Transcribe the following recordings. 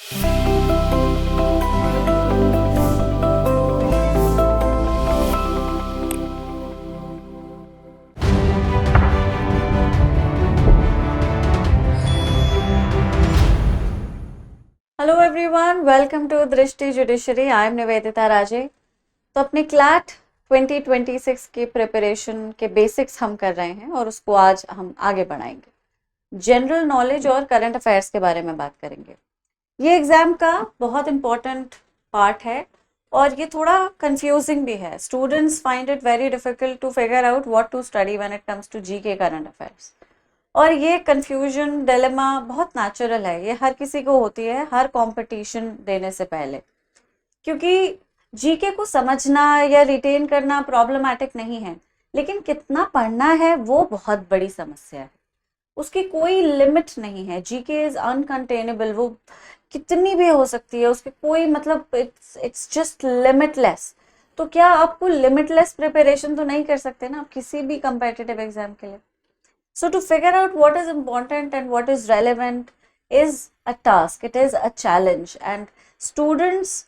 Hello everyone, welcome to दृष्टि judiciary. I am Nivedita राजे। तो अपने क्लैट 2026 की प्रिपरेशन के बेसिक्स हम कर रहे हैं और उसको आज हम आगे बढ़ाएंगे। जनरल नॉलेज और करंट अफेयर्स के बारे में बात करेंगे। ये एग्जाम का बहुत इंपॉर्टेंट पार्ट है और ये थोड़ा कंफ्यूजिंग भी है। Students find it very difficult to figure out what to study when it comes to GK current affairs. और ये कंफ्यूजन डिलेमा बहुत नेचुरल है, ये हर किसी को होती है हर कंपटीशन देने से पहले, क्योंकि जीके को समझना या रिटेन करना प्रॉब्लमैटिक नहीं है, लेकिन कितना पढ़ना है वो बहुत बड़ी समस्या है। उसकी कोई लिमिट नहीं है। जीके इज अनकंटेनेबल, वो कितनी भी हो सकती है, उसके कोई मतलब इट्स जस्ट लिमिटलेस। तो क्या आपको लिमिटलेस प्रिपरेशन तो नहीं कर सकते ना आप किसी भी कंपेटिटिव एग्जाम के लिए। So to figure out what is important and what is relevant is a task, it is a challenge, and students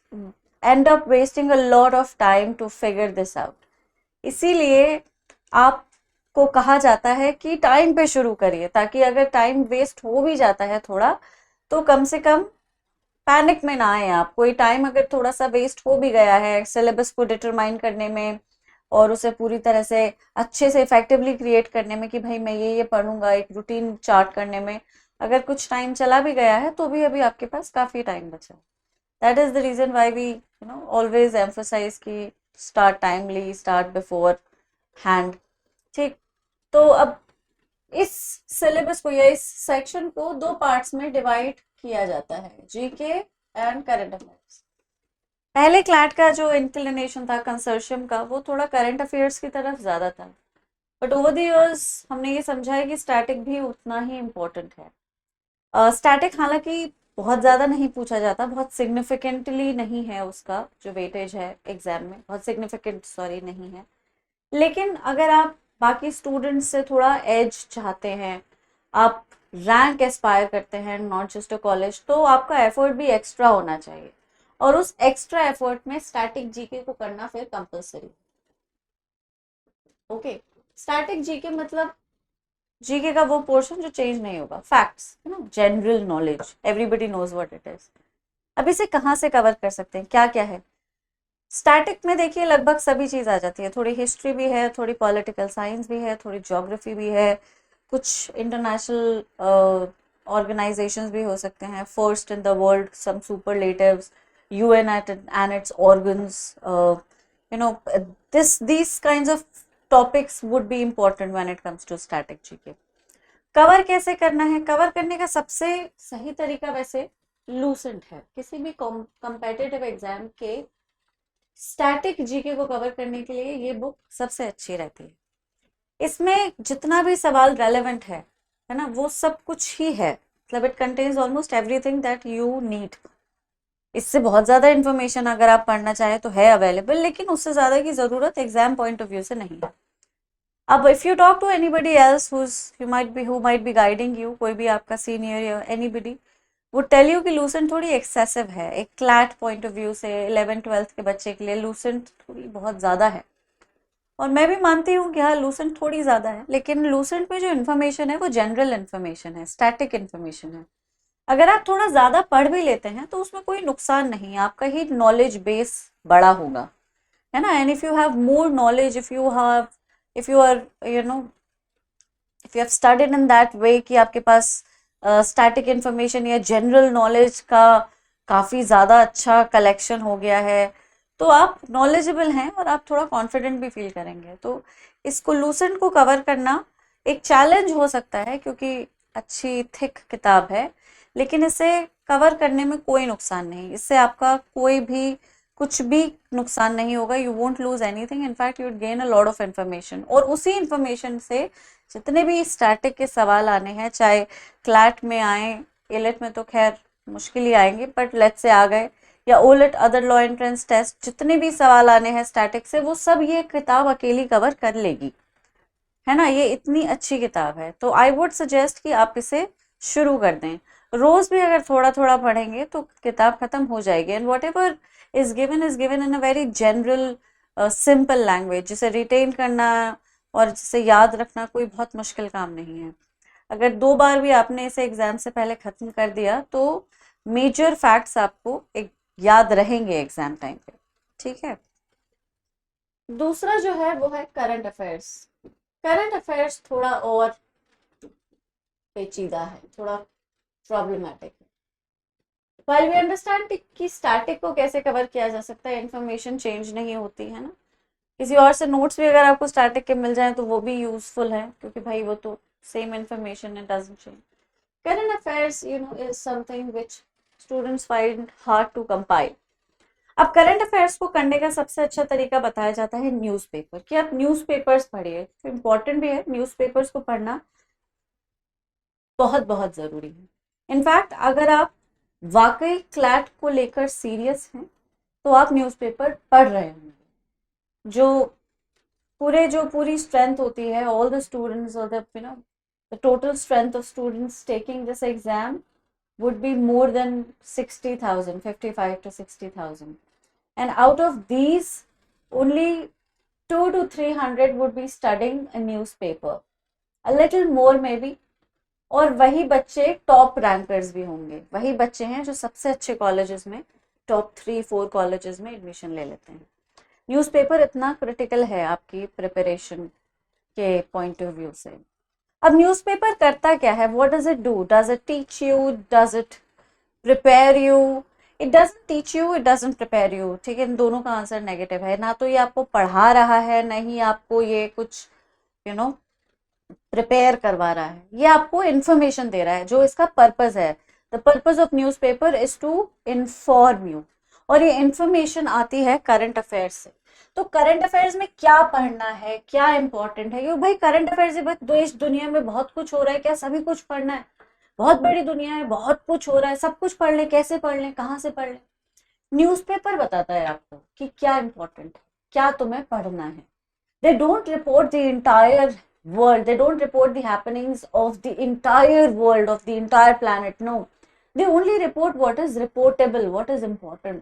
end up wasting a lot of time to figure this out. इसीलिए आपको कहा जाता है कि time पे शुरू करिए, ताकि अगर टाइम वेस्ट हो भी जाता है थोड़ा, तो कम से कम पैनिक में ना आए आप। कोई टाइम अगर थोड़ा सा वेस्ट हो भी गया है सिलेबस को डिटरमाइन करने में और उसे पूरी तरह से अच्छे से इफेक्टिवली क्रिएट करने में कि भाई मैं ये पढ़ूंगा, एक रूटीन चार्ट करने में अगर कुछ टाइम चला भी गया है तो भी अभी आपके पास काफी टाइम बचा है। That is the reason why we always emphasize कि start timely, start beforehand. ठीक, तो अब इस सिलेबस को या इस सेक्शन को दो पार्ट्स में डिवाइड किया जाता है, जीके एंड करंट अफेयर्स। पहले क्लैट का जो इंक्लिनेशन था कंसोर्शियम का, वो थोड़ा करंट अफेयर्स की तरफ ज़्यादा था, बट ओवर द इयर्स हमने ये समझा है कि स्टैटिक भी उतना ही इम्पोर्टेंट है। स्टैटिक हालांकि बहुत ज़्यादा नहीं पूछा जाता, बहुत सिग्निफिकेंटली नहीं है, उसका जो वेटेज है एग्जाम में बहुत सिग्निफिकेंट नहीं है। लेकिन अगर आप बाकी स्टूडेंट्स से थोड़ा एज चाहते हैं, आप रैंक एस्पायर करते हैं, नॉट जस्ट अ कॉलेज, तो आपका एफर्ट भी एक्स्ट्रा होना चाहिए और उस एक्स्ट्रा एफर्ट में स्टैटिक जीके को करना फिर कंपलसरी। ओके, स्टैटिक जीके मतलब जीके का वो पोर्शन जो चेंज नहीं होगा, फैक्ट्स है ना, general knowledge, everybody knows what it is. अब इसे कहाँ से कवर कर सकते हैं, क्या क्या है स्टैटिक में? देखिए लगभग सभी चीज आ जाती है, थोड़ी हिस्ट्री भी है, थोड़ी पॉलिटिकल साइंस भी है, थोड़ी ज्योग्राफी भी है, कुछ इंटरनेशनल ऑर्गेनाइजेशंस भी हो सकते हैं, first in the world, some superlatives, UN and its organs, these kinds of topics would be important when it comes to static GK. Cover कैसे करना है? कवर करने का सबसे सही तरीका वैसे लूसेंट है। किसी भी कॉम्पिटिटिव एग्जाम के स्टैटिक जीके को कवर करने के लिए ये बुक सबसे अच्छी रहती है। इसमें जितना भी सवाल रेलेवेंट है ना, वो सब कुछ ही है, मतलब it contains almost everything that you need. इससे बहुत ज़्यादा इन्फॉर्मेशन अगर आप पढ़ना चाहें तो है अवेलेबल, लेकिन उससे ज़्यादा की ज़रूरत एग्जाम पॉइंट ऑफ व्यू से नहीं है। अब if you talk to anybody else who might be guiding you, कोई भी आपका सीनियर या एनीबडी वुड टेल यू कि लूसेंट थोड़ी एक्सेसिव है। एक क्लैट पॉइंट ऑफ व्यू से 11th-12th के बच्चे के लिए लूसेंट थोड़ी बहुत ज़्यादा है, और मैं भी मानती हूँ कि हाँ लूसेंट थोड़ी ज़्यादा है, लेकिन लूसेंट में जो इन्फॉर्मेशन है वो जनरल इन्फॉर्मेशन है, स्टैटिक इन्फॉर्मेशन है। अगर आप थोड़ा ज़्यादा पढ़ भी लेते हैं तो उसमें कोई नुकसान नहीं है, आपका ही नॉलेज बेस बड़ा होगा, है ना। And if you have more knowledge, if you are if you have studied in that way कि आपके पास स्टैटिक इन्फॉर्मेशन या जनरल नॉलेज का काफ़ी ज़्यादा अच्छा कलेक्शन हो गया है, तो आप नॉलेजेबल हैं और आप थोड़ा कॉन्फिडेंट भी फील करेंगे। तो इसको लूसेंट को कवर करना एक चैलेंज हो सकता है, क्योंकि अच्छी थिक किताब है, लेकिन इसे कवर करने में कोई नुकसान नहीं, इससे आपका कोई भी कुछ भी नुकसान नहीं होगा। You won't loose anything, in fact you gain a lot of information, और उसी इन्फॉर्मेशन से जितने भी स्टैटिक के सवाल आने हैं, चाहे क्लैट में आए, एलेट में तो खैर मुश्किल ही आएंगे, बट लेट्स से आ गए, या AILET other law entrance test, जितने भी सवाल आने हैं स्टैटिक से, वो सब ये किताब अकेली कवर कर लेगी, है ना। ये इतनी अच्छी किताब है, तो आई वुड सजेस्ट कि आप इसे शुरू कर दें। रोज भी अगर थोड़ा थोड़ा पढ़ेंगे तो किताब खत्म हो जाएगी। And what ever is given in a very general simple language, जिसे रिटेन करना और जिसे याद रखना कोई बहुत मुश्किल काम नहीं है। अगर 2 बार भी आपने इसे एग्जाम से पहले खत्म कर दिया तो मेजर फैक्ट्स आपको एक याद रहेंगे एग्जाम टाइम पे। ठीक है। दूसरा जो है वो है करंट अफेयर्स। करंट अफेयर्स थोड़ा और पेचीदा है, थोड़ा प्रॉब्लमेटिक है। while we अंडरस्टैंड कि स्टैटिक को कैसे कवर किया जा सकता है, इंफॉर्मेशन चेंज नहीं होती है ना। किसी और से नोट्स भी अगर आपको स्टैटिक के मिल जाए तो वो भी यूजफुल है, क्योंकि भाई वो तो सेम इंफॉर्मेशन है, doesn't change. Current affairs is something which students find hard to compile. अब करंट अफेयर्स को करने का सबसे अच्छा तरीका बताया जाता है न्यूज़पेपर, कि आप न्यूज़पेपर्स पढ़िए। तो इम्पोर्टेंट भी है, न्यूज़पेपर्स को पढ़ना बहुत बहुत ज़रूरी है। इनफैक्ट अगर आप वाकई क्लैट को लेकर सीरियस हैं तो आप न्यूज़पेपर पढ़ रहे होंगे। जो पूरी स्ट्रेंथ होती है, ऑल द स्टूडेंट्स और the total strength of students taking this exam would be more than 60,000, 55 to 60,000. And out of these, only 2 to 300 would be studying a newspaper. A little more maybe. और वही बच्चे top rankers भी होंगे, वही बच्चे हैं जो सबसे अच्छे कॉलेजेस में, टॉप 3-4 कॉलेजेस में एडमिशन ले लेते हैं। न्यूज़पेपर इतना क्रिटिकल है आपकी प्रिपरेशन के पॉइंट ऑफ व्यू से। अब न्यूज़पेपर करता क्या है, what does it do, does it teach you, does it prepare you? It doesn't teach you, it doesn't prepare you. ठीक है, इन दोनों का आंसर नेगेटिव है। ना तो ये आपको पढ़ा रहा है, ना ही आपको ये कुछ प्रिपेयर करवा रहा है, ये आपको इंफॉर्मेशन दे रहा है, जो इसका पर्पस है। The purpose of newspaper is to inform you, और ये इंफॉर्मेशन आती है करंट अफेयर्स से। तो करंट अफेयर्स में क्या पढ़ना है, क्या इंपॉर्टेंट है? क्योंकि भाई करंट अफेयर्स देश दुनिया में बहुत कुछ हो रहा है, क्या सभी कुछ पढ़ना है? बहुत बड़ी दुनिया है, बहुत कुछ हो रहा है, सब कुछ पढ़ ले, कैसे पढ़ ले, कहाँ से पढ़ ले? न्यूज़पेपर बताता है आपको कि क्या इंपॉर्टेंट है, क्या तुम्हें पढ़ना है। They don't report the entire world, they don't report the happenings of the entire world, of the entire planet, no, they only report what is reportable, what is important।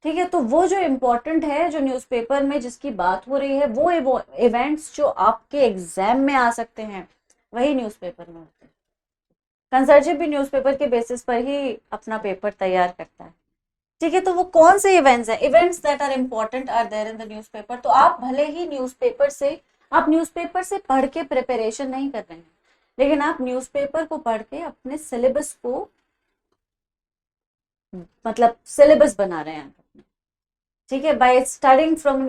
ठीक है, तो वो जो इम्पोर्टेंट है, जो न्यूज़पेपर में जिसकी बात हो रही है, वो इवेंट्स जो आपके एग्जाम में आ सकते हैं, वही न्यूज़पेपर में होते हैं। कंसर्शिप भी न्यूज़पेपर के बेसिस पर ही अपना पेपर तैयार करता है। ठीक है, तो वो कौन से इवेंट्स हैं? Events that are important are there in the newspaper. तो आप भले ही न्यूज़पेपर से पढ़ के प्रिपरेशन नहीं कर रहे हैं, लेकिन आप न्यूज़पेपर को पढ़ के अपने सिलेबस को, मतलब सिलेबस बना रहे हैं। ठीक है, by studying from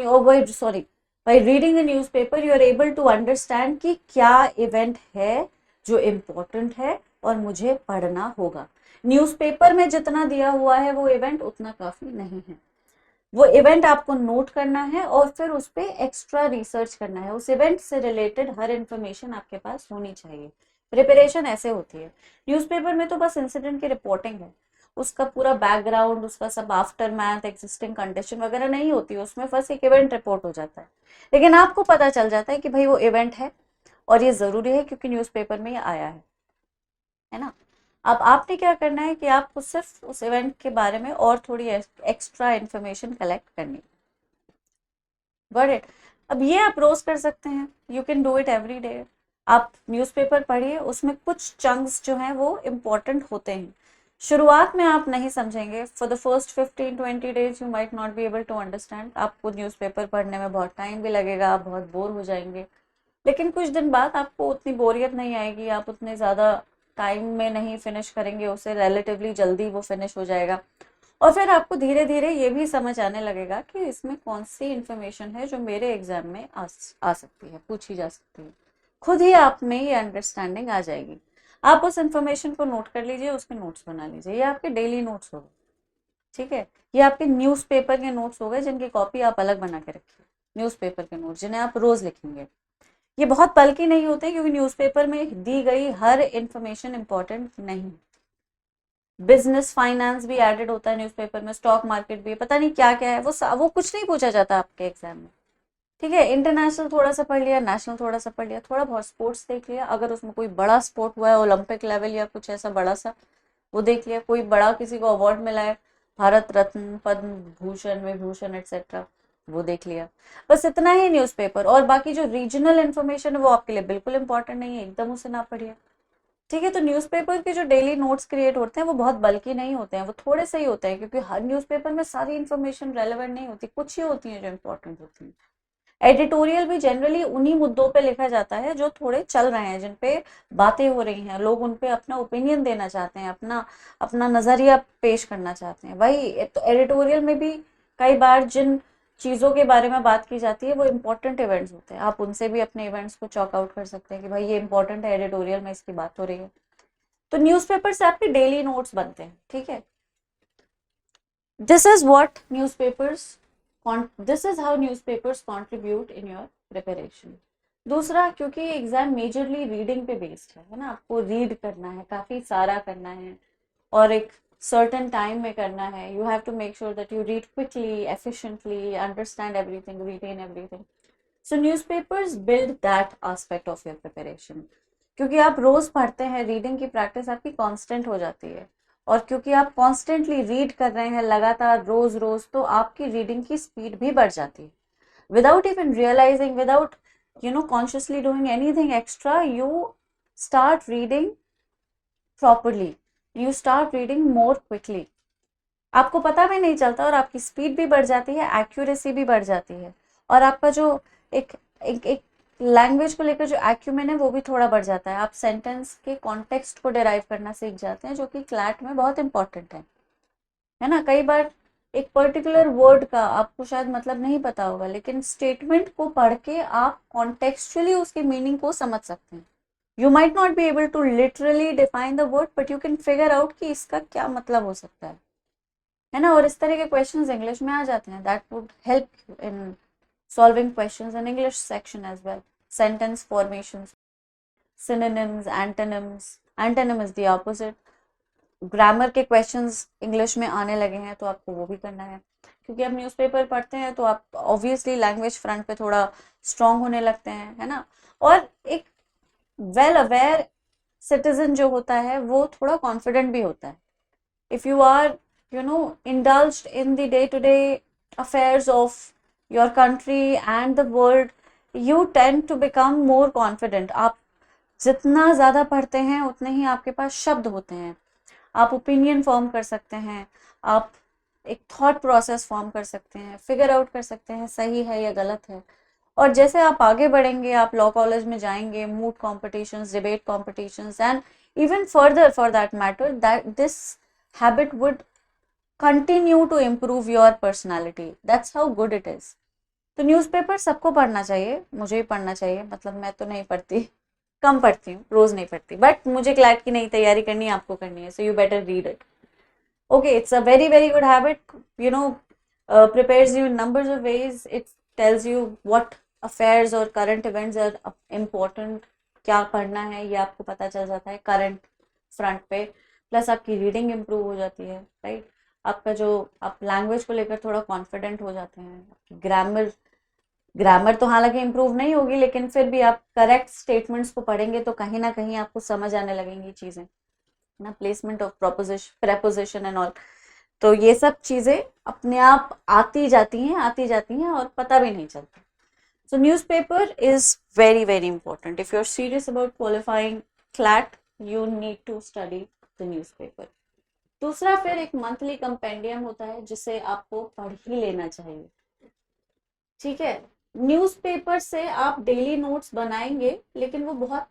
by reading the newspaper you are able to understand कि क्या इवेंट है जो इम्पोर्टेंट है और मुझे पढ़ना होगा। न्यूज़पेपर में जितना दिया हुआ है वो इवेंट उतना काफी नहीं है। वो इवेंट आपको नोट करना है और फिर उस पर एक्स्ट्रा रिसर्च करना है। उस इवेंट से रिलेटेड हर इंफॉर्मेशन आपके पास होनी चाहिए। प्रिपरेशन ऐसे होती है। न्यूज़पेपर में तो बस इंसिडेंट की रिपोर्टिंग है, उसका पूरा बैकग्राउंड, उसका सब आफ्टर मैथ, एग्जिस्टिंग कंडीशन वगैरह नहीं होती, उसमें बस एक इवेंट रिपोर्ट हो जाता है। लेकिन आपको पता चल जाता है कि भाई वो इवेंट है और ये जरूरी है क्योंकि न्यूज़पेपर में ये आया है ना। अब आपने क्या करना है कि आपको सिर्फ उस इवेंट के बारे में और थोड़ी एक्स्ट्रा इंफॉर्मेशन कलेक्ट करनी। Got it? अब ये आप रोज कर सकते हैं, you can do it every day. आप न्यूज़पेपर पढ़िए, उसमें कुछ चंक्स जो हैं वो इम्पोर्टेंट होते हैं। शुरुआत में आप नहीं समझेंगे, for the first 15-20 days you might not be able to understand. आपको न्यूज़पेपर पढ़ने में बहुत टाइम भी लगेगा, आप बहुत बोर हो जाएंगे, लेकिन कुछ दिन बाद आपको उतनी बोरियत नहीं आएगी, आप उतने ज़्यादा टाइम में नहीं फिनिश करेंगे उसे, रिलेटिवली जल्दी वो फिनिश हो जाएगा। और फिर आपको धीरे धीरे ये भी समझ आने लगेगा कि इसमें कौन सी इंफॉर्मेशन है जो मेरे एग्जाम में आ सकती है, पूछी जा सकती है। खुद ही आप में ये अंडरस्टैंडिंग आ जाएगी। आप उस इंफॉर्मेशन को नोट कर लीजिए, उसके नोट्स बना लीजिए। ये आपके डेली नोट्स हो गए, ठीक है। ये आपके न्यूज़पेपर के नोट्स हो गए, जिनकी कॉपी आप अलग बना के रखिए। न्यूज़पेपर के नोट्स जिन्हें आप रोज लिखेंगे, ये बहुत बल्कि नहीं होते, क्योंकि न्यूज़पेपर में दी गई हर इंफॉर्मेशन इंपॉर्टेंट नहीं। बिजनेस फाइनेंस भी एडेड होता है न्यूज़पेपर में, स्टॉक मार्केट भी, पता नहीं क्या क्या है, वो कुछ नहीं पूछा जाता आपके एग्जाम में। ठीक है, इंटरनेशनल थोड़ा सा पढ़ लिया, नेशनल थोड़ा सा पढ़ लिया, थोड़ा बहुत स्पोर्ट्स देख लिया, अगर उसमें कोई बड़ा स्पोर्ट हुआ है, ओलंपिक लेवल या कुछ ऐसा बड़ा सा, वो देख लिया। कोई बड़ा किसी को अवार्ड मिला है, भारत रत्न, पद्म भूषण, विभूषण एक्सेट्रा, वो देख लिया। बस इतना ही न्यूज़पेपर। और बाकी जो रीजनल इन्फॉर्मेशन है वो आपके लिए बिल्कुल इंपॉर्टेंट नहीं है, एकदम उसे ना पढ़िए। ठीक है। तो न्यूज़पेपर के जो डेली नोट्स क्रिएट होते हैं वो बहुत बल्कि नहीं होते हैं, वो थोड़े से ही होते हैं, क्योंकि हर न्यूज़पेपर में सारी इन्फॉर्मेशन रेलेवेंट नहीं होती, कुछ ही होती है जो इम्पोर्टेंट होती है। एडिटोरियल भी जनरली उन्हीं मुद्दों पे लिखा जाता है जो थोड़े चल रहे हैं, जिन पे बातें हो रही हैं, लोग उन पे अपना ओपिनियन देना चाहते हैं, अपना अपना नजरिया पेश करना चाहते हैं। वही तो एडिटोरियल में भी कई बार जिन चीजों के बारे में बात की जाती है वो इम्पोर्टेंट इवेंट्स होते हैं, आप उनसे भी अपने इवेंट्स को चॉक आउट कर सकते हैं कि भाई ये इंपॉर्टेंट है, एडिटोरियल में इसकी बात हो रही है। तो न्यूज़पेपर से आपके डेली नोट्स बनते हैं। ठीक है। This is what newspapers, this is how newspapers contribute in your preparation. दूसरा, क्योंकि एग्जाम मेजरली रीडिंग पे बेस्ड है ना, आपको रीड करना है, काफी सारा करना है और एक certain टाइम में करना है। You have to make sure that you read quickly, efficiently, understand everything, retain everything. So newspapers build that aspect of your preparation. क्योंकि आप रोज पढ़ते हैं, रीडिंग की प्रैक्टिस आपकी कांस्टेंट हो जाती है, और क्योंकि आप कॉन्स्टेंटली रीड कर रहे हैं लगातार रोज रोज, तो आपकी रीडिंग की स्पीड भी बढ़ जाती है। Without even realising, without consciously doing anything extra, you start reading properly, you start reading more quickly, आपको पता भी नहीं चलता, और आपकी स्पीड भी बढ़ जाती है, एक्यूरेसी भी बढ़ जाती है, और आपका जो एक एक एक लैंग्वेज को लेकर जो एक्यूमेन है वो भी थोड़ा बढ़ जाता है। आप सेंटेंस के कॉन्टेक्स्ट को डिराइव करना सीख जाते हैं, जो कि क्लैट में बहुत इंपॉर्टेंट है ना। कई बार एक पर्टिकुलर वर्ड का आपको शायद मतलब नहीं पता होगा, लेकिन स्टेटमेंट को पढ़ के आप कॉन्टेक्चुअली उसके मीनिंग को समझ सकते हैं। You might not be able to literally define the word, but you can figure out कि इसका क्या मतलब हो सकता है ना। और इस तरह के क्वेश्चंस इंग्लिश में आ जाते हैं, that would help you in solving questions in English section as well. Sentence formations, synonyms, antonyms, antonym is the opposite। Grammar के क्वेश्चंस इंग्लिश में आने लगे हैं, तो आपको वो भी करना है, क्योंकि आप न्यूज़पेपर पढ़ते हैं तो आप ऑब्वियसली लैंग्वेज फ्रंट पे थोड़ा स्ट्रांग होने लगते हैं, है ना। और एक वेल अवेयर सिटीजन जो होता है वो थोड़ा कॉन्फिडेंट भी होता है। If you are indulged in the day-to-day affairs of your country and the world, you tend to become more confident। आप जितना ज्यादा पढ़ते हैं उतने ही आपके पास शब्द होते हैं, आप ओपिनियन फॉर्म कर सकते हैं, आप एक थॉट प्रोसेस फॉर्म कर सकते हैं, फिगर आउट कर सकते हैं सही है या गलत है। और जैसे आप आगे बढ़ेंगे, आप लॉ कॉलेज में जाएंगे, moot competitions, debate competitions, and even further for that matter, that this habit would continue to improve your personality. That's how good it is. तो न्यूज़पेपर सबको पढ़ना चाहिए, मुझे भी पढ़ना चाहिए, मतलब मैं तो नहीं पढ़ती, कम पढ़ती हूँ, रोज नहीं पढ़ती, बट मुझे क्लैट की नई तैयारी करनी है, आपको करनी है, so you better read it. Okay, it's a very very good habit, prepares you in numbers of ways। it tells you what affairs और current events are important, क्या पढ़ना है ये आपको पता चल जाता है करंट फ्रंट पे, प्लस आपकी रीडिंग इम्प्रूव हो जाती है, राइट। आपका जो आप लैंग्वेज को लेकर थोड़ा कॉन्फिडेंट हो जाते हैं। ग्रामर तो हालांकि इम्प्रूव नहीं होगी, लेकिन फिर भी आप करेक्ट स्टेटमेंट्स को पढ़ेंगे तो कहीं ना कहीं आपको समझ आने लगेंगी चीजें ना, placement of proposition, preposition and all. तो ये सब चीजें अपने आप आती जाती हैं और पता भी नहीं चलता। So newspaper is very very important. If you are serious about qualifying CLAT, you need to study the newspaper. दूसरा, फिर एक मंथली कंपेंडियम होता है जिसे आपको पढ़ ही लेना चाहिए। ठीक है। न्यूज़पेपर से आप डेली नोट्स बनाएंगे, लेकिन वो बहुत,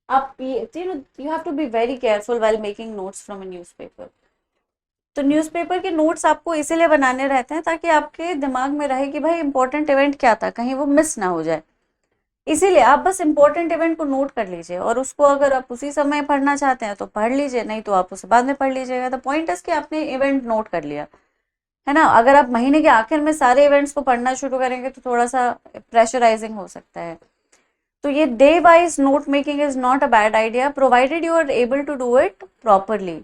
आप you have to be very careful while making notes from a newspaper. तो न्यूज़पेपर के नोट्स आपको इसीलिए बनाने रहते हैं ताकि आपके दिमाग में रहे कि भाई इंपॉर्टेंट इवेंट क्या था, कहीं वो मिस ना हो जाए। इसीलिए आप बस इंपॉर्टेंट इवेंट को नोट कर लीजिए, और उसको अगर आप उसी समय पढ़ना चाहते हैं तो पढ़ लीजिए, नहीं तो आप उसे बाद में पढ़ लीजिएगा। द पॉइंट इज कि आपने इवेंट नोट कर लिया, है ना। अगर आप महीने के आखिर में सारे इवेंट्स को पढ़ना शुरू करेंगे तो थोड़ा सा प्रेशराइजिंग हो सकता है। तो ये day wise note making is not a bad idea, provided you are able to do it properly.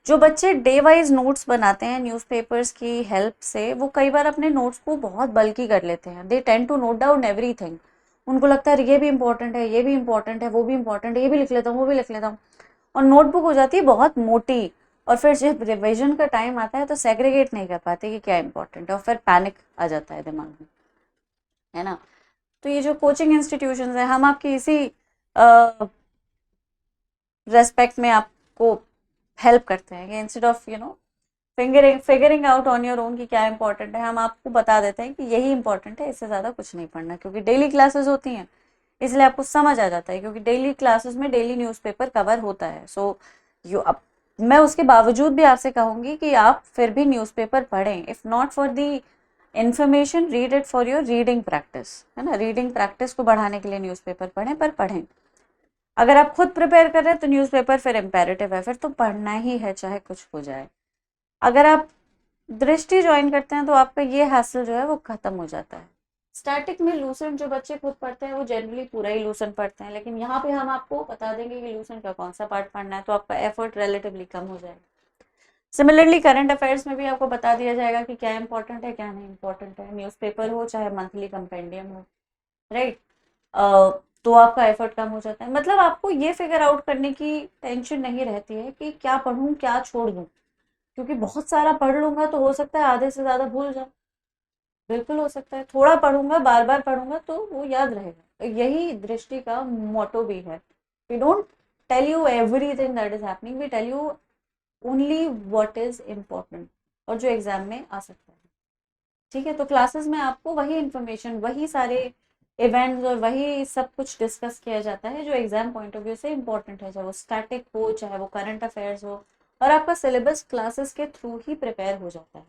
जो बच्चे डे वाइज नोट्स बनाते हैं न्यूज़पेपर्स की हेल्प से, वो कई बार अपने नोट्स को बहुत बल्कि कर लेते हैं। They tend to note down everything. उनको लगता है ये भी इंपॉर्टेंट है, ये भी इंपॉर्टेंट है, वो भी इंपॉर्टेंट है, ये भी लिख लेता हूँ, वो भी लिख लेता हूँ, और नोटबुक हो जाती है बहुत मोटी, और फिर जब रिविजन का टाइम आता है तो सेग्रीगेट नहीं कर पाते कि क्या इंपॉर्टेंट है, और फिर पैनिक आ जाता है दिमाग में, है ना। तो ये जो कोचिंग इंस्टीट्यूशंस है, हम आपकी इसी रेस्पेक्ट में आपको हेल्प करते हैं कि instead of figuring out on your own कि क्या इंपॉर्टेंट है, हम आपको बता देते हैं कि यही इंपॉर्टेंट है, इससे ज़्यादा कुछ नहीं पढ़ना, क्योंकि डेली क्लासेस होती हैं इसलिए आपको समझ आ जाता है, क्योंकि डेली क्लासेस में डेली न्यूज़पेपर कवर होता है। सो यू अब मैं उसके बावजूद भी आपसे कहूँगी कि आप फिर भी न्यूज़पेपर पढ़ें, if not for the information, read it for your reading practice, है ना। रीडिंग प्रैक्टिस को बढ़ाने के लिए न्यूज़पेपर पढ़ें, पर पढ़ें। अगर आप खुद प्रिपेयर कर रहे हैं तो न्यूज़पेपर फिर इम्पेरेटिव है, फिर तो पढ़ना ही है चाहे कुछ हो जाए। अगर आप दृष्टि ज्वाइन करते हैं तो आपका ये हासिल जो है वो खत्म हो जाता है। स्टैटिक में लूसेंट जो बच्चे खुद पढ़ते हैं वो जनरली पूरा ही लूसेंट पढ़ते हैं, लेकिन यहाँ पे हम आपको बता देंगे कि लूसेंट का कौन सा पार्ट पढ़ना है, तो आपका एफर्ट रिलेटिवली कम हो जाएगा। सिमिलरली करंट अफेयर्स में भी आपको बता दिया जाएगा कि क्या इंपॉर्टेंट है क्या नहीं इंपॉर्टेंट है, न्यूज़पेपर हो चाहे मंथली कंपेंडियम हो, राइट। तो आपका एफर्ट कम हो जाता है, मतलब आपको ये फिगर आउट करने की टेंशन नहीं रहती है कि क्या पढ़ूं क्या छोड़ दूं, क्योंकि बहुत सारा पढ़ लूंगा तो हो सकता है आधे से ज्यादा भूल जाऊं, बिल्कुल हो सकता है। थोड़ा पढ़ूंगा बार बार पढ़ूंगा तो वो याद रहेगा, यही दृष्टि का मोटो भी है। We don't tell you everything that is happening, we tell you only what is important और जो एग्जाम में आ सकता है, ठीक है। तो क्लासेस में आपको वही इंफॉर्मेशन, वही सारे इवेंट्स और वही सब कुछ डिस्कस किया जाता है जो एग्जाम पॉइंट ऑफ व्यू से इम्पोर्टेंट है, चाहे वो स्टैटिक हो चाहे वो करंट अफेयर्स हो, और आपका सिलेबस क्लासेस के थ्रू ही प्रिपेयर हो जाता है।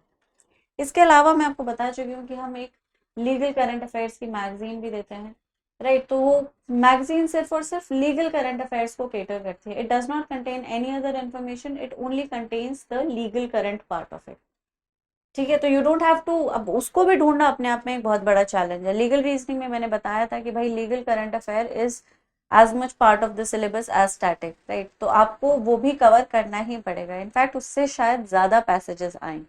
इसके अलावा मैं आपको बता चुकी हूँ कि हम एक लीगल करंट अफेयर्स की मैगजीन भी देते हैं, राइट। तो वो मैगजीन सिर्फ और सिर्फ लीगल करंट अफेयर्स को केटर करती है। It does not contain any other information, it only contains the legal current part of it, ठीक है। तो यू डोंट हैव टू, अब उसको भी ढूंढना अपने आप में एक बहुत बड़ा चैलेंज है। लीगल रीजनिंग में मैंने बताया था कि भाई legal current affair is as much part of the syllabus as static, right. तो आपको वो भी कवर करना ही पड़ेगा, इनफैक्ट उससे शायद ज्यादा पैसेजेस आए।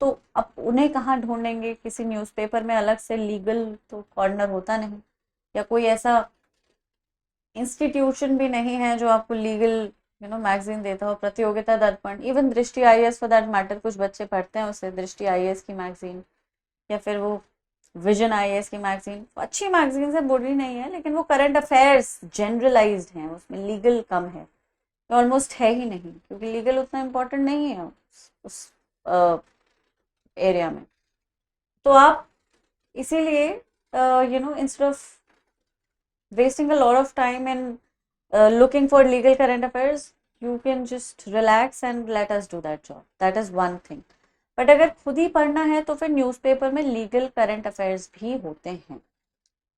तो अब उन्हें कहाँ ढूंढेंगे, किसी न्यूज़पेपर में अलग से लीगल तो कॉर्नर होता नहीं, या कोई ऐसा इंस्टीट्यूशन भी नहीं है जो आपको लीगल मैगजीन देता हो। प्रतियोगिता दर्पण, इवन दृष्टि आईएएस फॉर दैट मैटर, कुछ बच्चे पढ़ते हैं उसे, दृष्टि आईएएस की मैगजीन, या फिर वो विजन आईएएस की मैगजीन, अच्छी मैगजीन है, बुरी नहीं है, लेकिन वो करंट अफेयर्स जनरलाइज्ड हैं, उसमें लीगल कम है, ऑलमोस्ट है ही नहीं, क्योंकि लीगल उतना इम्पोर्टेंट नहीं है उस एरिया में। तो आप इसीलिए instead of wasting a lot of time in looking for legal current affairs, you can just relax and let us do that job. That is one thing. But अगर खुद ही पढ़ना है तो फिर न्यूज़पेपर में लीगल करंट अफेयर्स भी होते हैं,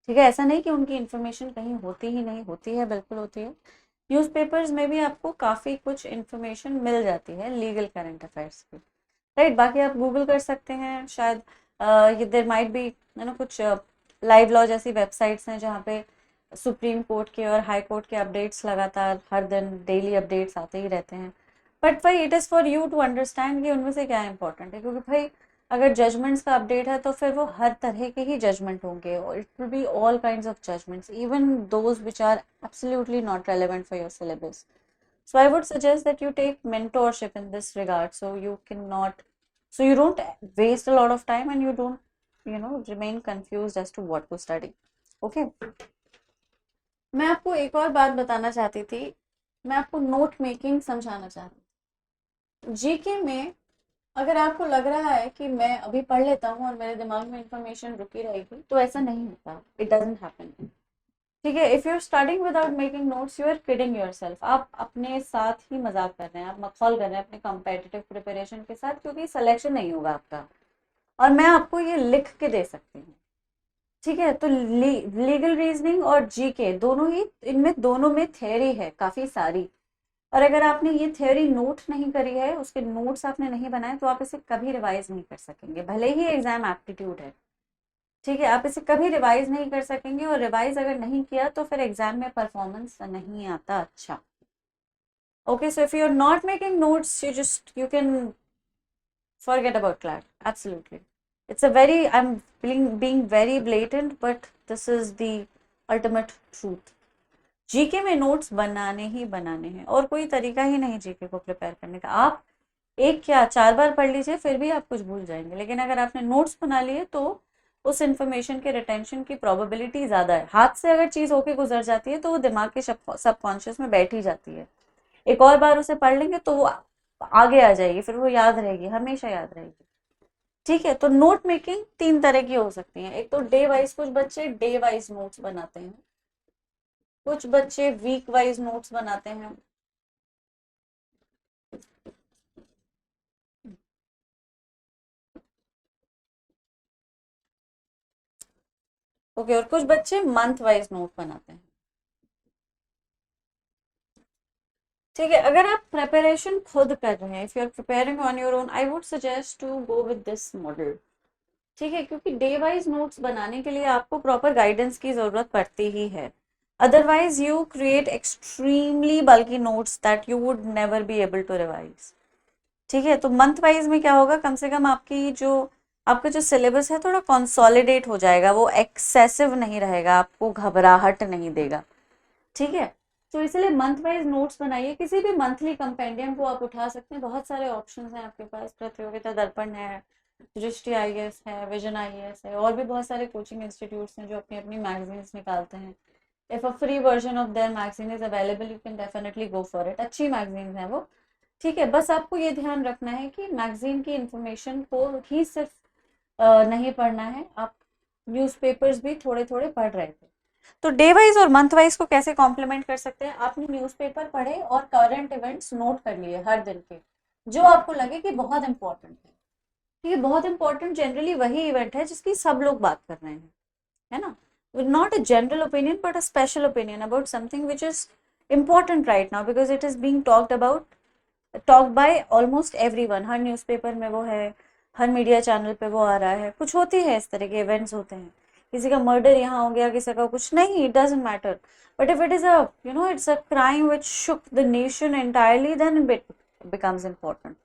ठीक है। ऐसा नहीं कि उनकी इंफॉर्मेशन कहीं होती ही नहीं, होती है, बिल्कुल होती है। न्यूज़पेपर्स में भी आपको काफ़ी कुछ इंफॉर्मेशन मिल जाती है लीगल करंट अफेयर्स की, राइट। बाकी आप गूगल कर सकते हैं, शायद देर माइट बी कुछ लाइव लॉ जैसी वेबसाइट्स हैं जहाँ पे सुप्रीम कोर्ट के और हाई कोर्ट के अपडेट्स लगातार हर दिन डेली अपडेट्स आते ही रहते हैं। बट भाई it is for you to understand कि उनमें से क्या इंपॉर्टेंट है, क्योंकि भाई अगर जजमेंट्स का अपडेट है तो फिर वो हर तरह के ही जजमेंट होंगे, और it will be all kinds of judgements, even those which are absolutely not relevant for your syllabus. So I would suggest that you take mentorship in this regard, so you don't waste a lot of time and you don't, remain confused as to what to study. Okay. मैं आपको एक और बात बताना चाहती थी, मैं आपको नोट मेकिंग समझाना चाहती थी। जीके में अगर आपको लग रहा है कि मैं अभी पढ़ लेता हूँ और मेरे दिमाग में इंफॉर्मेशन रुकी रहेगी, तो ऐसा नहीं होता, इट डजंट हैपन, ठीक है। If you are starting without making notes, you are kidding yourself, आप अपने साथ ही मजाक कर रहे हैं, आप मखौल कर रहे हैं अपने कॉम्पिटिटिव प्रिपरेशन के साथ, क्योंकि सिलेक्शन नहीं होगा आपका, और मैं आपको ये लिख के दे सकती हूँ, ठीक है। तो लीगल रीजनिंग और जीके दोनों ही, इनमें दोनों में थ्योरी है काफी सारी, और अगर आपने ये थ्योरी नोट नहीं करी है, उसके नोट्स आपने नहीं बनाए, तो आप इसे कभी रिवाइज नहीं कर सकेंगे, भले ही एग्जाम एप्टीट्यूड है, ठीक है। आप इसे कभी रिवाइज नहीं कर सकेंगे, और रिवाइज अगर नहीं किया तो फिर एग्जाम में परफॉर्मेंस नहीं आता अच्छा। Okay, so if you are not making notes, you can forget about CLAT, absolutely. It's a very, I'm being very blatant, but this is the ultimate truth. GK में नोट्स बनाने ही बनाने हैं, और कोई तरीका ही नहीं जीके को प्रिपेयर करने का। आप एक क्या 4 बार पढ़ लीजिए फिर भी आप कुछ भूल जाएंगे, लेकिन अगर आपने नोट्स बना लिए तो उस इंफॉर्मेशन के रिटेंशन की प्रोबेबिलिटी ज्यादा है। हाथ से अगर चीज होके गुजर जाती है तो वो दिमाग के सबकॉन्शियस में बैठ ही जाती है। एक और बार उसे पढ़ लेंगे तो वो आगे आ जाएगी, फिर वो याद रहेगी, हमेशा याद रहेगी। ठीक है, तो नोट मेकिंग 3 तरह की हो सकती है। एक तो डे वाइज, कुछ बच्चे डे वाइज नोट्स बनाते हैं, कुछ बच्चे वीक वाइज नोट्स बनाते हैं। ओके, और कुछ बच्चे मंथ वाइज नोट बनाते हैं। ठीक है, अगर आप प्रिपरेशन खुद कर रहे हैं, if you are preparing on your own, I would suggest to go with this model. ठीक है, क्योंकि डे वाइज नोट्स बनाने के लिए आपको प्रॉपर गाइडेंस की जरूरत पड़ती ही है। Otherwise you create extremely bulky notes that you would never be able to revise. ठीक है, तो मंथ वाइज में क्या होगा, कम से कम आपका जो सिलेबस है थोड़ा कंसोलिडेट हो जाएगा, वो एक्सेसिव नहीं रहेगा, आपको घबराहट नहीं देगा। ठीक है, तो इसलिए मंथ वाइज नोट्स बनाइए। किसी भी मंथली कंपेंडियम को आप उठा सकते हैं, बहुत सारे ऑप्शंस हैं आपके पास। प्रतियोगिता दर्पण है, दृष्टि आईएएस है, विजन आईएएस है, और भी बहुत सारे कोचिंग इंस्टीट्यूट्स हैं जो अपनी अपनी मैगजीन्स निकालते हैं। If a free version of their magazine is available, you can definitely go for it. अच्छी मैगजीन है वो। ठीक है, बस आपको ये ध्यान रखना है कि मैगजीन की इंफॉर्मेशन को ही सिर्फ नहीं पढ़ना है, आप न्यूज़पेपर्स भी थोड़े थोड़े पढ़ रहे थे। तो डे वाइज और मंथ वाइज को कैसे कॉम्प्लीमेंट कर सकते हैं, आपने न्यूज़पेपर पढ़े और करंट इवेंट्स नोट कर लिए हर दिन के, जो आपको लगे कि बहुत इंपॉर्टेंट है। ठीक है, बहुत इंपॉर्टेंट जनरली वही इवेंट है जिसकी सब लोग बात कर रहे हैं, है ना। Not a general opinion but a special opinion about something which is important right now because it is being talked by almost everyone। Her newspaper में वो है, हर मीडिया चैनल पे वो आ रहा है। कुछ होती है इस तरह के इवेंट्स होते हैं, किसी का मर्डर यहाँ हो गया, किसी का कुछ नहीं, it doesn't matter. But if it is a it's a crime which shook the nation entirely, then it becomes important.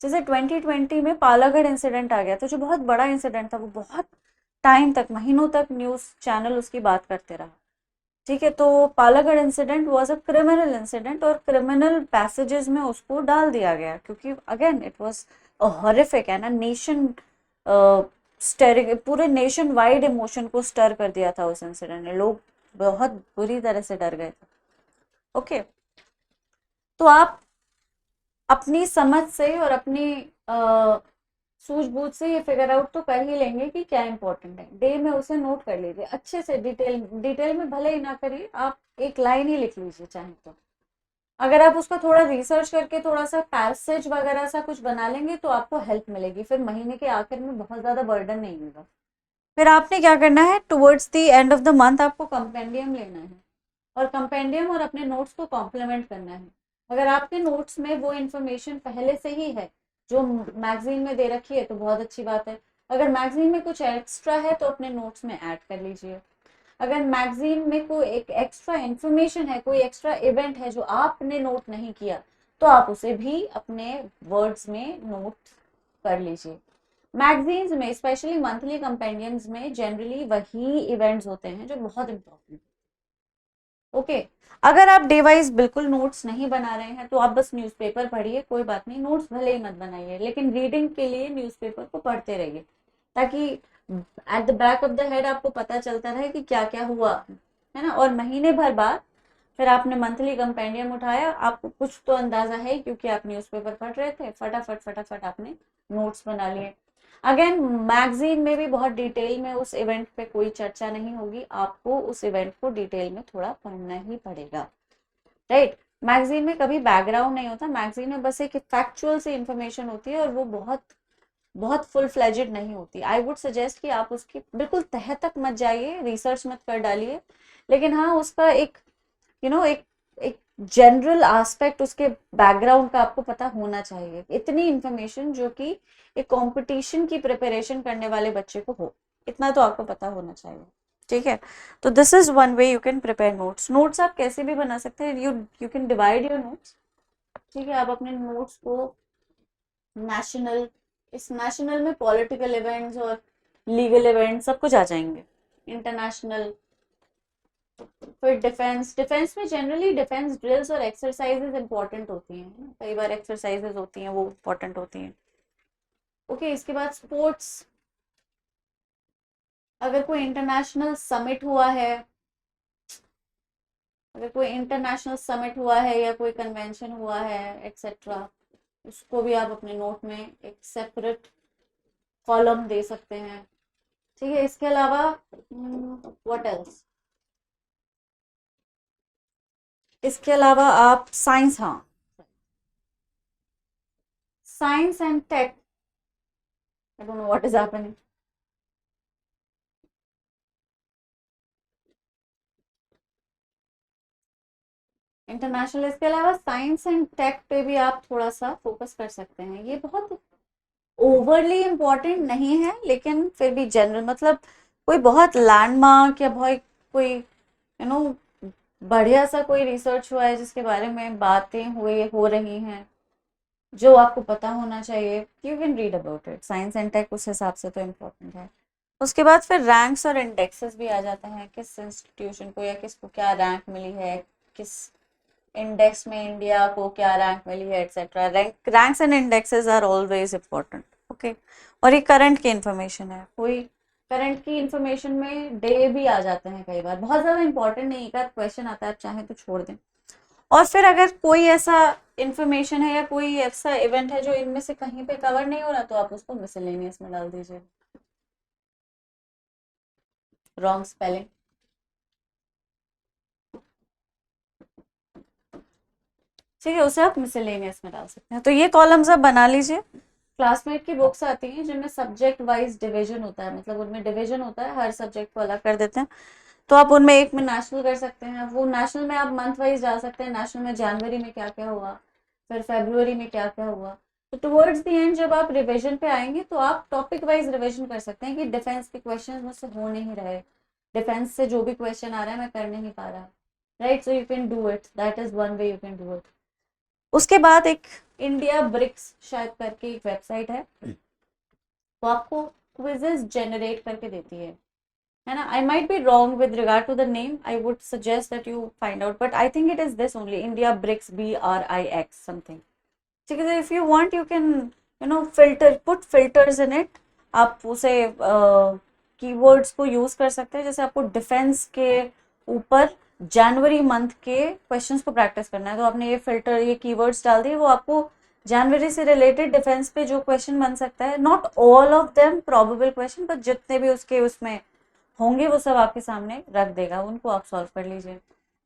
जैसे 2020 में पालागढ़ इंसिडेंट आ गया था, जो बहुत बड़ा इंसिडेंट था, वो बहुत टाइम तक, महीनों तक न्यूज़ चैनल उसकी बात करते रहा। ठीक है, तो Palghar incident was a criminal incident, और क्रिमिनल पैसेजेस में उसको डाल दिया गया, क्योंकि again it was a horrific and a nation stir, पूरे नेशन वाइड इमोशन को स्टर कर दिया था उस इंसिडेंट ने। लोग बहुत बुरी तरह से डर गए थे। ओके, तो आप अपनी समझ से और अपनी सूझबूझ से ये फिगर आउट तो कर ही लेंगे कि क्या इंपॉर्टेंट है। डे में उसे नोट कर लीजिए अच्छे से, डिटेल में भले ही ना करिए, आप एक लाइन ही लिख लीजिए चाहे तो। अगर आप उसका थोड़ा रिसर्च करके थोड़ा सा पैसेज वगैरह सा कुछ बना लेंगे तो आपको हेल्प मिलेगी, फिर महीने के आखिर में बहुत ज्यादा बर्डन नहीं होगा। फिर आपने क्या करना है, towards the end of the month आपको कंपेंडियम लेना है, और कंपेंडियम और अपने नोट्स को कॉम्प्लीमेंट करना है। अगर आपके नोट्स में वो इन्फॉर्मेशन पहले से ही है जो मैगजीन में दे रखी है तो बहुत अच्छी बात है। अगर मैगजीन में कुछ एक्स्ट्रा है तो अपने नोट्स में ऐड कर लीजिए। अगर मैगजीन में कोई एक एक्स्ट्रा इन्फॉर्मेशन है, कोई एक्स्ट्रा इवेंट है जो आपने नोट नहीं किया, तो आप उसे भी अपने वर्ड्स में नोट कर लीजिए। मैगजीन्स में स्पेशली मंथली कंपेंडियम्स में जनरली वही इवेंट्स होते हैं जो बहुत इंपॉर्टेंट। ओके, अगर आप डे वाइज बिल्कुल नोट्स नहीं बना रहे हैं तो आप बस न्यूज़पेपर पढ़िए, कोई बात नहीं, नोट्स भले ही मत बनाइए, लेकिन रीडिंग के लिए न्यूज़पेपर को पढ़ते रहिए, ताकि at the back of the head आपको पता चलता रहे कि क्या क्या हुआ, है ना। और महीने भर बाद फिर आपने मंथली कंपेंडियम उठाया, आपको कुछ तो अंदाजा है क्योंकि आप न्यूज़पेपर पढ़ रहे थे, फटाफट फटाफट आपने नोट्स बना लिए। अगेन मैगजीन में भी बहुत डिटेल में उस इवेंट पे कोई चर्चा नहीं होगी, आपको उस इवेंट को डिटेल में थोड़ा पढ़ना ही पड़ेगा, राइट। मैगजीन में कभी बैकग्राउंड नहीं होता, मैगजीन में बस एक फैक्चुअल सी इंफॉर्मेशन होती है, और वो बहुत बहुत फुल फ्लेजेड नहीं होती। आई वुड सजेस्ट कि आप उसकी बिल्कुल तह तक मत जाइए, रिसर्च मत कर डालिए, लेकिन हाँ उसका एक एक एक जनरल एस्पेक्ट, उसके बैकग्राउंड का आपको पता होना चाहिए, इतनी इंफॉर्मेशन जो कि एक कंपटीशन की प्रिपरेशन करने वाले बच्चे को हो, इतना तो आपको पता होना चाहिए। ठीक है, तो this is one way you can prepare notes. Notes आप कैसे भी बना सकते हैं, you can divide your notes. ठीक है, आप अपने नोट्स को नेशनल, इस नेशनल में पॉलिटिकल इवेंट्स और लीगल इवेंट्स सब कुछ आ जाएंगे, इंटरनेशनल, फिर डिफेंस, डिफेंस में जनरली डिफेंस ड्रिल्स और एक्सरसाइजेज इंपॉर्टेंट होती हैं, है ना? कई बार एक्सरसाइजेज होती हैं वो इंपॉर्टेंट होती हैं। ओके, इसके बाद स्पोर्ट्स, अगर कोई इंटरनेशनल समिट हुआ है, अगर कोई इंटरनेशनल समिट हुआ है या कोई कन्वेंशन हुआ है एक्सेट्रा, उसको भी आप अपने नोट में एक सेपरेट कॉलम दे सकते हैं। ठीक है, इसके अलावा व्हाट एल्स, इसके अलावा आप साइंस, हाँ, science and tech, I don't know what is happening. International, इसके अलावा साइंस एंड टेक पे भी आप थोड़ा सा फोकस कर सकते हैं। ये बहुत ओवरली इम्पोर्टेंट नहीं है, लेकिन फिर भी जनरल, मतलब कोई बहुत लैंडमार्क या बहुत कोई नो बढ़िया सा कोई रिसर्च हुआ है जिसके बारे में बातें हुए हो रही हैं जो आपको पता होना चाहिए, you can read about it. Science and tech उस हिसाब से तो इम्पोर्टेंट है। उसके बाद फिर रैंक्स और इंडेक्सेस भी आ जाते हैं, किस इंस्टीट्यूशन को या किसको क्या रैंक मिली है, किस इंडेक्स में इंडिया को क्या रैंक मिली है etcetera. Ranks and indexes are always important. Okay, और ये करंट की इंफॉर्मेशन है, कोई करंट की इंफॉर्मेशन में डे भी आ जाते हैं कई बार, बहुत ज़्यादा इंपॉर्टेंट नहीं, एक आध क्वेश्चन आता है, आप चाहें तो छोड़ दें। और फिर अगर कोई ऐसा इंफॉर्मेशन है या कोई ऐसा इवेंट है जो इनमें से कहीं पे कवर नहीं हो रहा, तो आप उसको मिसलेनियस में डाल दीजिए। रॉन्ग स्पेलिंग, ठीक है, उसे आप मिसलेनियस में डाल सकते हैं। तो ये कॉलम्स आप बना लीजिए। क्लासमेट की बुक्स आती हैं जिनमें सब्जेक्ट वाइज डिवीजन होता है, मतलब उनमें डिवीजन होता है, हर सब्जेक्ट को अलग कर देते हैं। तो आप उनमें एक में नेशनल कर सकते हैं, वो नेशनल में आप मंथ वाइज डाल सकते हैं, नेशनल में जनवरी में क्या क्या हुआ, फिर फरवरी में क्या क्या हुआ। तो टुवर्ड्स द एंड जब आप रिवीजन पे आएंगे तो आप टॉपिक वाइज रिवीजन कर सकते हैं कि डिफेंस के क्वेश्चन मुझसे हो नहीं रहे, डिफेंस से जो भी क्वेश्चन आ रहा है मैं कर नहीं पा रहा, right? So you can do it, that is one way you can do it. उसके बाद एक इंडिया ब्रिक्स शायद करके एक वेबसाइट है, वो आपको क्विजेस जनरेट करके देती है ना? I might be wrong with regard to the name, I would suggest that you find out, but I think it is this only, India BRICS, BRIX something. ठीक है, if you want you can filter, put filters in it. आप उसे keywords को use कर सकते हैं, जैसे आपको डिफेंस के ऊपर जनवरी मंथ के क्वेश्चंस को प्रैक्टिस करना है, तो आपने ये फिल्टर, ये कीवर्ड्स डाल दिए, वो आपको जनवरी से रिलेटेड डिफेंस पे जो क्वेश्चन बन सकता है, not all of them probable question, but जितने भी उसके उसमें होंगे वो सब आपके सामने रख देगा, उनको आप सॉल्व कर लीजिए।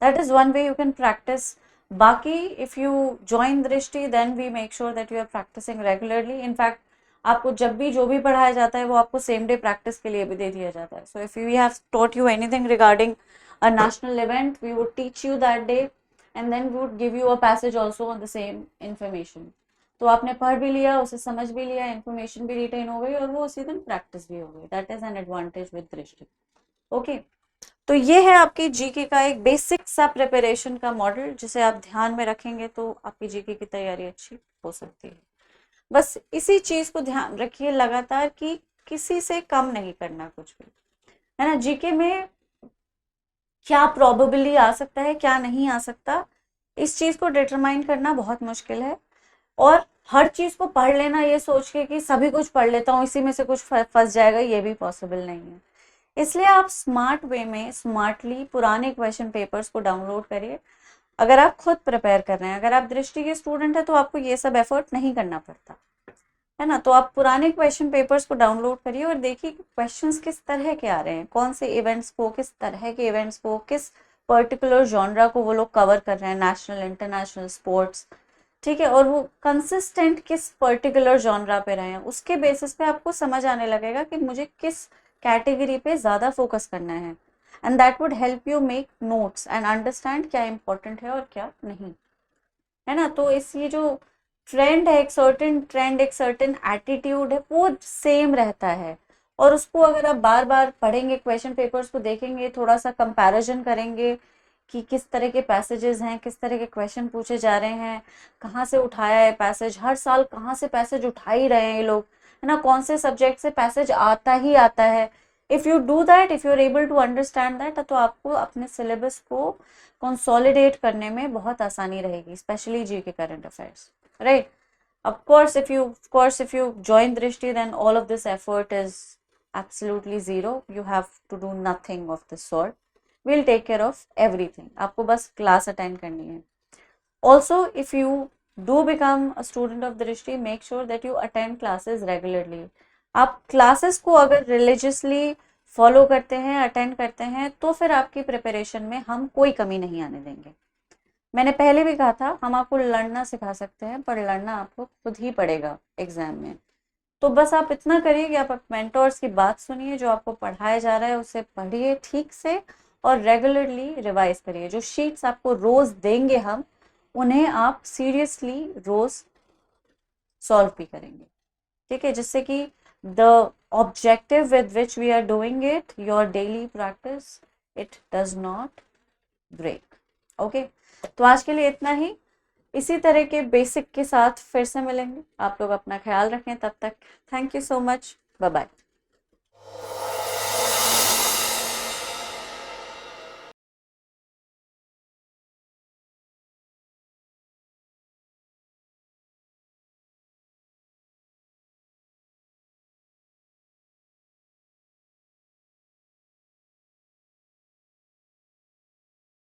That is one way you can practise. बाकी if you join Drishti then we make sure that you are practising regularly. In fact आपको जब भी जो भी पढ़ाया जाता है वो आपको सेम डे प्रैक्टिस के लिए भी दे दिया जाता है। So if we have taught you anything regarding a national event, we would teach you that day and then we would give you a passage also on the same information. तो आपने पढ़ भी लिया, उसे समझ भी लिया, इन्फॉर्मेशन भी रिटेन हो गई और वो उसी दिन प्रैक्टिस भी हो गई। That is an advantage with दृष्टि। ओके, तो ये है आपकी जीके का एक बेसिक सा प्रिपरेशन का मॉडल, जिसे आप ध्यान में रखेंगे तो आपकी जीके की तैयारी अच्छी हो सकती है। बस इसी चीज को ध्यान रखिए लगातार कि किसी से कम नहीं करना कुछ भी, है ना? जीके में क्या प्रोबेबली आ सकता है, क्या नहीं आ सकता, इस चीज को डिटरमाइन करना बहुत मुश्किल है। और हर चीज को पढ़ लेना ये सोच के कि सभी कुछ पढ़ लेता हूँ, इसी में से कुछ फंस जाएगा, ये भी पॉसिबल नहीं है। इसलिए आप स्मार्ट वे में स्मार्टली पुराने क्वेश्चन पेपर्स को डाउनलोड करिए। अगर आप खुद प्रिपेयर कर रहे हैं, अगर आप दृष्टि के स्टूडेंट हैं, तो आपको ये सब एफर्ट नहीं करना पड़ता, है ना? तो आप पुराने क्वेश्चन पेपर्स को डाउनलोड करिए और देखिए क्वेश्चंस किस तरह के आ रहे हैं, कौन से इवेंट्स को, किस तरह के इवेंट्स को, किस पर्टिकुलर जॉनरा को वो लोग कवर कर रहे हैं, नेशनल, इंटरनेशनल, स्पोर्ट्स, ठीक है? और वो कंसिस्टेंट किस पर्टिकुलर जॉनरा पे रहे हैं, उसके बेसिस पे आपको समझ आने लगेगा कि मुझे किस कैटेगरी पे ज़्यादा फोकस करना है, and that would help you make notes and understand क्या इंपॉर्टेंट है और क्या नहीं, है ना? तो इस ये जो ट्रेंड है, एक सर्टेन ट्रेंड, एक सर्टेन एटीट्यूड है, वो सेम रहता है। और उसको अगर आप बार बार पढ़ेंगे, क्वेश्चन पेपर्स को देखेंगे, थोड़ा सा कंपैरिजन करेंगे कि किस तरह के पैसेजेस हैं, किस तरह के क्वेश्चन पूछे जा रहे हैं, कहाँ से उठाया है पैसेज, हर साल कहाँ से पैसेज उठा ही रहे हैं ये लोग, है ना? कौन से सब्जेक्ट से पैसेज आता ही आता है, if you do that, if you are able to understand that, तो आपको अपने सिलेबस को कंसोलिडेट करने में बहुत आसानी रहेगी, स्पेशली जी के current affairs, right. Of course, if you join Drishti, then all of this effort is absolutely zero. You have to do nothing of this sort. We'll take care of everything. आपको बस class attend करनी है. Also, if you do become a student of Drishti, make sure that you attend classes regularly. आप classes को अगर religiously follow करते हैं, attend करते हैं, तो फिर आपकी प्रिपरेशन में हम कोई कमी नहीं आने देंगे. मैंने पहले भी कहा था, हम आपको लड़ना सिखा सकते हैं, पर लड़ना आपको खुद ही पड़ेगा एग्जाम में. तो बस आप इतना करिए कि आप मेंटोर्स की बात सुनिए, जो आपको पढ़ाया जा रहा है उसे पढ़िए ठीक से और रेगुलरली रिवाइज करिए. जो शीट्स आपको रोज देंगे हम, उन्हें आप सीरियसली रोज सॉल्व भी करेंगे, ठीक है, जिससे कि the objective with which we are doing it, your daily practice, it does not break. Okay, तो आज के लिए इतना ही. इसी तरह के बेसिक के साथ फिर से मिलेंगे. आप लोग अपना ख्याल रखें. तब तक thank you so much. Bye bye.